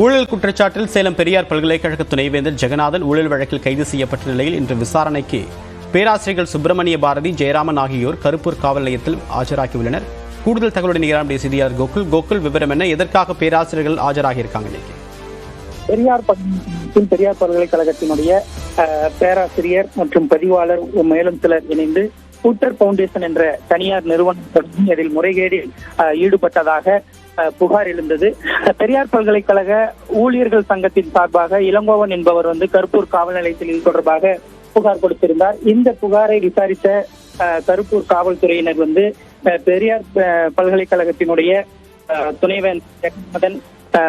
ஊழல் குற்றச்சாட்டில் சேலம் பெரியார் பல்கலைக்கழக துணைவேந்தர் ஜெகநாதன் ஊழல் வழக்கில் கைது செய்யப்பட்ட நிலையில் இன்று விசாரணைக்கு பேராசிரியர்கள் சுப்பிரமணிய பாரதி, ஜெயராமன் ஆகியோர் கருப்பூர் காவல் நிலையத்தில் ஆஜராகியுள்ளனர். கூடுதல் தகவலுடன் இணைகிறார் செய்தியாளர் கோகுல். விவரம் என்ன? எதற்காக பேராசிரியர்கள் ஆஜராகியிருக்காங்க? பெரியார் பல்கலைக்கழகத்தினுடைய பேராசிரியர் மற்றும் பதிவாளர் மேலும் சிலர் இணைந்து பூட்டர் பவுண்டேஷன் என்ற தனியார் நிறுவனம் தொடங்கி அதில் முறைகேடில் ஈடுபட்டதாக புகார் எழுந்தது. பெரியார் பல்கலைக்கழக ஊழியர்கள் சங்கத்தின் சார்பாக இளங்கோவன் என்பவர் கருப்பூர் காவல் நிலையத்தில் இது தொடர்பாக புகார் கொடுத்திருந்தார். இந்த புகாரை விசாரித்த கருப்பூர் காவல்துறையினர் பெரியார் பல்கலைக்கழகத்தினுடைய துணைவேந்தர் ஜெகநாதன்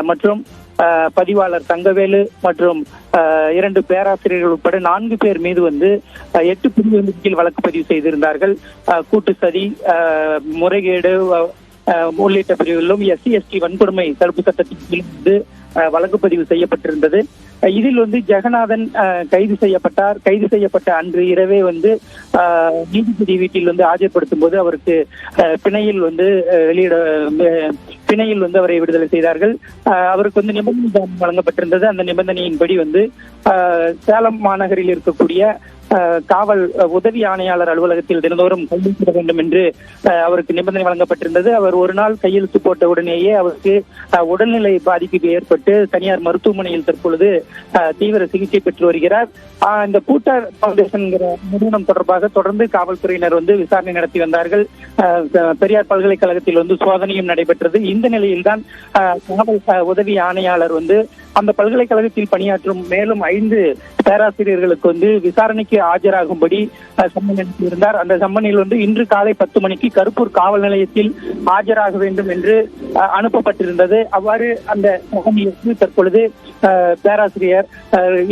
மற்றும் பதிவாளர் தங்கவேலு மற்றும் 2 பேராசிரியர்கள் உட்பட 4 பேர் மீது 8 பிரிவுகளின் கீழ் வழக்கு பதிவு செய்திருந்தார்கள். கூட்டு சதி, முறைகேடு உள்ளிட்ட பிரிவுகளிலும் SC/ST வன்கொடுமை தடுப்பு சட்டத்தின் கீழ் வழக்கு பதிவு செய்யப்பட்டிருந்தது. இதில் ஜெகநாதன் கைது செய்யப்பட்டார். கைது செய்யப்பட்ட அன்று இரவே நீதிபதி வீட்டில் ஆஜர்படுத்தும் போது அவருக்கு பிணையில் பிணையில் அவரை விடுதலை செய்தார்கள். அவருக்கு நிபந்தனை ஜாமீன் வழங்கப்பட்டிருந்தது. அந்த நிபந்தனையின்படி சேலம் மாநகரில் இருக்கக்கூடிய காவல் உதவி ஆணையாளர் அலுவலகத்தில் தினந்தோறும் கையெழுத்திட வேண்டும் என்று அவருக்கு நிபந்தனை வழங்கப்பட்டிருந்தது. அவர் ஒரு நாள் கையெழுத்து போட்ட உடனேயே அவருக்கு உடல்நிலை பாதிப்பு ஏற்பட்டு தனியார் மருத்துவமனையில் தற்பொழுது தீவிர சிகிச்சை பெற்று வருகிறார். இந்த பூட்டர் பவுண்டேஷன் நிறுவனம் தொடர்பாக தொடர்ந்து காவல்துறையினர் விசாரணை நடத்தி வந்தார்கள். பெரியார் பல்கலைக்கழகத்தில் சோதனையும் நடைபெற்றது. இந்த நிலையில்தான் காவல் உதவி ஆணையாளர் அந்த பல்கலைக்கழகத்தில் பணியாற்றும் மேலும் 5 பேராசிரியர்களுக்கு விசாரணைக்கு ஆஜராகும்படி சம்மன் அனுப்பியிருந்தார். அந்த சம்மனில் இன்று காலை 10 மணிக்கு கருப்பூர் காவல் நிலையத்தில் ஆஜராக வேண்டும் என்று அனுப்பப்பட்டிருந்தது. அவ்வாறு அந்த சம்மனில் தற்பொழுது பேராசிரியர்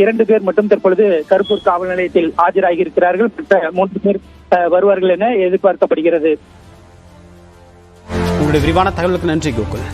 2 பேர் மட்டும் தற்பொழுது கருப்பூர் காவல் நிலையத்தில் ஆஜராகி இருக்கிறார்கள். 3 பேர் வருவார்கள் என எதிர்பார்க்கப்படுகிறது. உங்களுடைய விரிவான தகவலுக்கு நன்றி கோகுல்.